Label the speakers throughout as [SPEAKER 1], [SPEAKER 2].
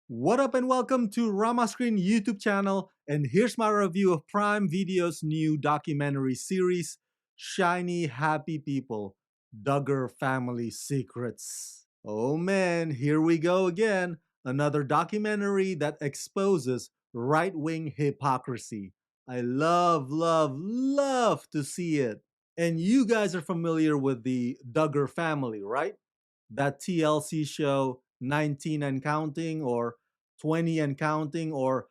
[SPEAKER 1] What up and welcome to Rama Screen YouTube channel, and here's my review of Prime Video's new documentary series, Shiny Happy People, Duggar Family Secrets. Oh man, here we go again, another documentary that exposes right-wing hypocrisy. I love to see it. And you guys are familiar with the Duggar family, right? That TLC show 19 and counting or 20 and counting or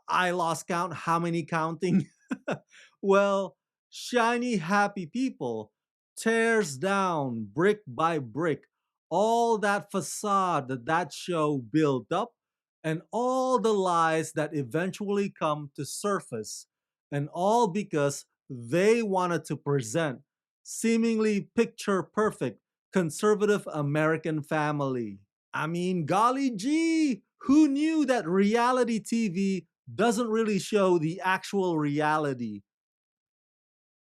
[SPEAKER 1] I lost count how many counting. Well, Shiny Happy People tears down brick by brick all that facade that show built up and all the lies that eventually come to surface, and all because they wanted to present seemingly picture perfect conservative American family. I mean, golly gee, who knew that reality TV doesn't really show the actual reality?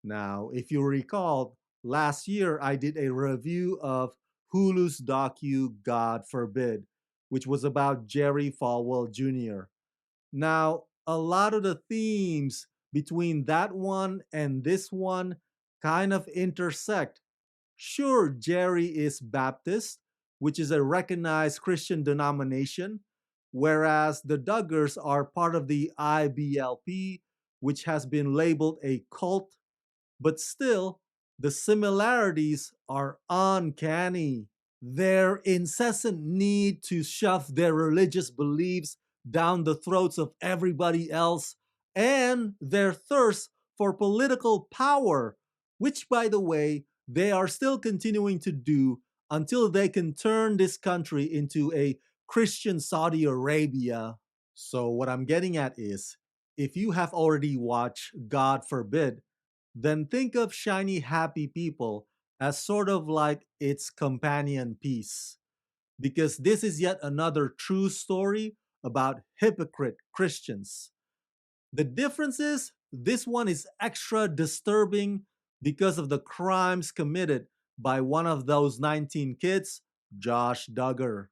[SPEAKER 1] Now, if you recall, last year I did a review of Hulu's docu God Forbid, which was about Jerry Falwell Jr. Now, a lot of the themes between that one and this one kind of intersect. Sure, Jerry is Baptist, which is a recognized Christian denomination, whereas the Duggars are part of the IBLP, which has been labeled a cult, but still, the similarities are uncanny. Their incessant need to shove their religious beliefs down the throats of everybody else, and their thirst for political power, which, by the way, they are still continuing to do until they can turn this country into a Christian Saudi Arabia. So, what I'm getting at is if you have already watched God Forbid, then think of Shiny Happy People as sort of like its companion piece. Because this is yet another true story about hypocrite Christians. The difference is this one is extra disturbing because of the crimes committed by one of those 19 kids, Josh Duggar.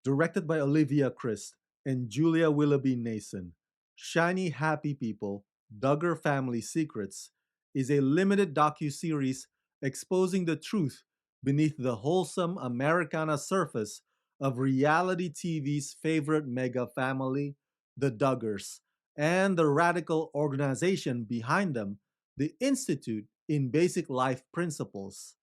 [SPEAKER 1] Directed by Olivia Christ and Julia Willoughby Nason, Shiny Happy People, Duggar Family Secrets is a limited docu-series exposing the truth beneath the wholesome Americana surface of reality TV's favorite mega family, the Duggars, and the radical organization behind them, the Institute in Basic Life Principles.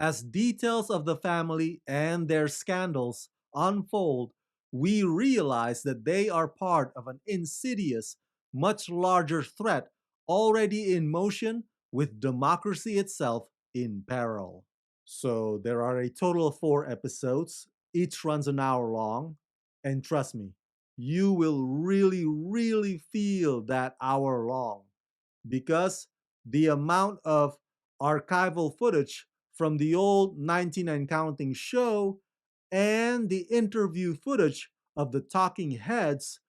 [SPEAKER 1] As details of the family and their scandals unfold, we realize that they are part of an insidious, much larger threat already in motion with democracy itself in peril. So there are a total of 4 episodes. Each runs an hour long. And trust me, you will really feel that hour long because the amount of archival footage from the old 19 and counting show and the interview footage of the talking heads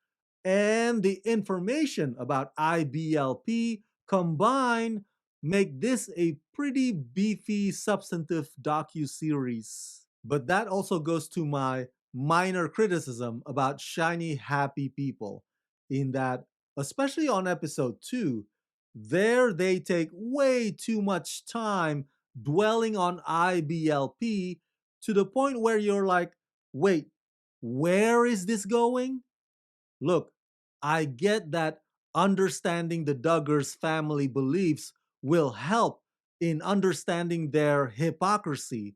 [SPEAKER 1] and the information about IBLP combined make this a pretty beefy substantive docu-series. But that also goes to my minor criticism about Shiny Happy People in that, especially on episode 2, there they take way too much time dwelling on IBLP to the point where you're like, wait, where is this going? Look, I get that understanding the Duggars' family beliefs will help in understanding their hypocrisy,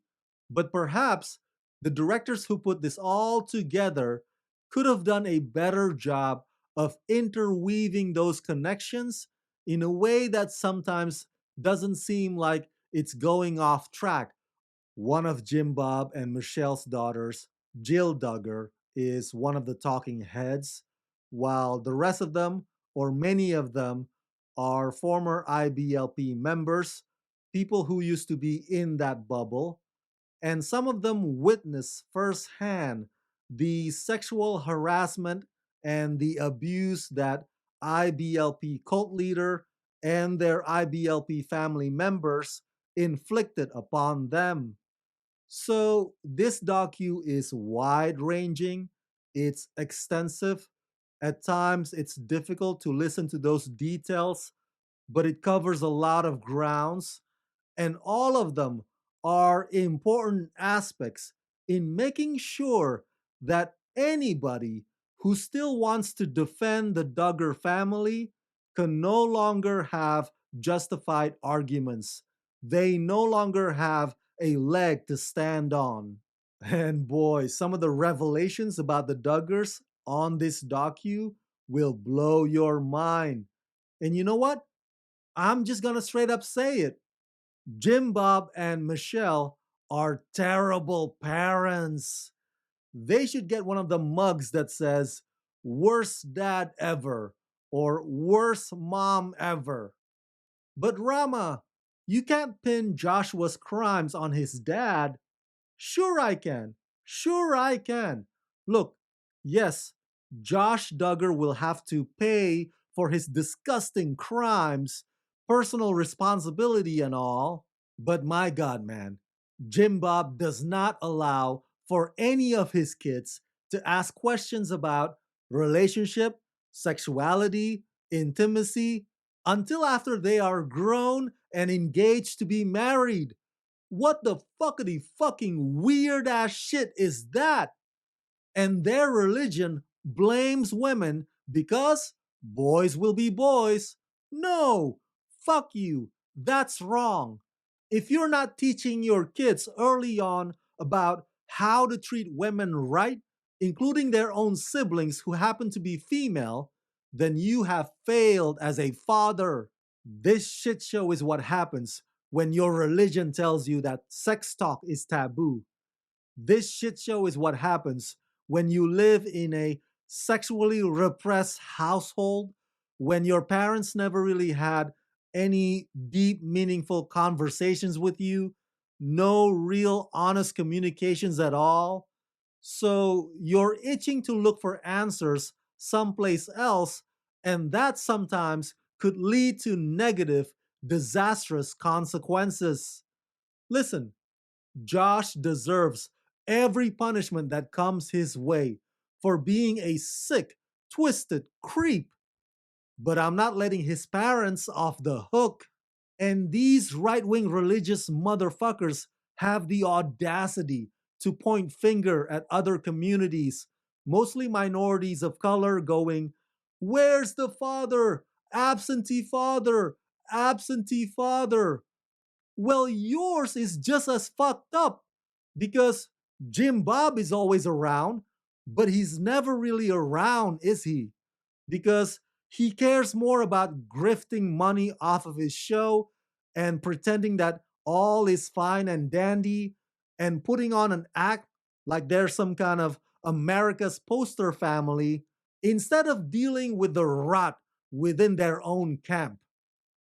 [SPEAKER 1] but perhaps the directors who put this all together could have done a better job of interweaving those connections in a way that sometimes doesn't seem like it's going off track. One of Jim Bob and Michelle's daughters, Jill Duggar, is one of the talking heads, while the rest of them, or many of them, are former IBLP members, people who used to be in that bubble, and some of them witness firsthand the sexual harassment and the abuse that IBLP cult leader and their IBLP family members inflicted upon them. So this docu is wide ranging. It's extensive. At times, it's difficult to listen to those details, but it covers a lot of grounds, and all of them are important aspects in making sure that anybody who still wants to defend the Duggar family can no longer have justified arguments. They no longer have a leg to stand on. And boy, some of the revelations about the Duggars on this docu will blow your mind. And you know what? I'm just gonna straight up say it. Jim Bob and Michelle are terrible parents. They should get one of the mugs that says, worst dad ever or worst mom ever. But Rama, you can't pin Joshua's crimes on his dad. Sure, I can. Sure, I can. Look, yes, Josh Duggar will have to pay for his disgusting crimes, personal responsibility, and all. But my God, man, Jim Bob does not allow for any of his kids to ask questions about relationship, sexuality, intimacy until after they are grown and engaged to be married. What the fuckity fucking weird ass shit is that? And their religion blames women because boys will be boys. No, fuck you. That's wrong. If you're not teaching your kids early on about how to treat women right, including their own siblings who happen to be female, then you have failed as a father. This shit show is what happens when your religion tells you that sex talk is taboo. This shit show is what happens when you live in a sexually repressed household, when your parents never really had any deep, meaningful conversations with you, no real honest communications at all. So you're itching to look for answers someplace else, and that sometimes could lead to negative, disastrous consequences. Listen, Josh deserves every punishment that comes his way for being a sick, twisted creep, but I'm not letting his parents off the hook. And these right wing religious motherfuckers have the audacity to point finger at other communities, mostly minorities of color, going, where's the father? Absentee father, absentee father. Well, yours is just as fucked up because Jim Bob is always around, but he's never really around, is he? Because he cares more about grifting money off of his show and pretending that all is fine and dandy and putting on an act like they're some kind of America's poster family instead of dealing with the rot within their own camp.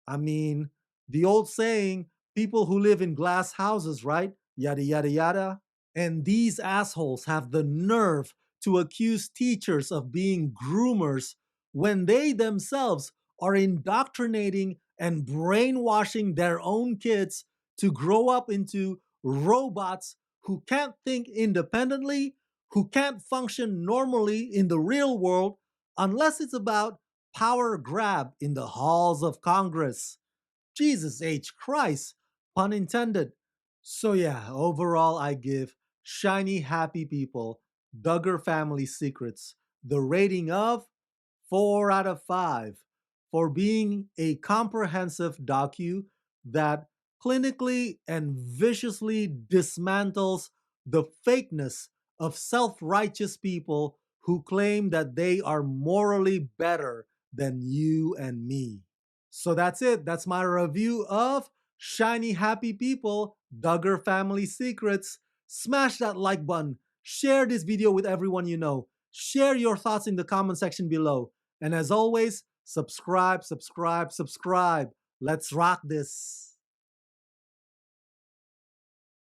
[SPEAKER 1] I mean, the old saying, people who live in glass houses, right? Yada, yada, yada. And these assholes have the nerve to accuse teachers of being groomers when they themselves are indoctrinating and brainwashing their own kids to grow up into robots who can't think independently, who can't function normally in the real world unless it's about power grab in the halls of Congress. Jesus H. Christ, pun intended. So, yeah, overall, I give Shiny Happy People, Duggar Family Secrets, the rating of 4 out of 5 for being a comprehensive docu that clinically and viciously dismantles the fakeness of self righteous people who claim that they are morally better than you and me. So that's it. That's my review of Shiny Happy People, Duggar Family Secrets. Smash that like button. Share this video with everyone you know. Share your thoughts in the comment section below. And as always, subscribe, subscribe, subscribe. Let's rock this.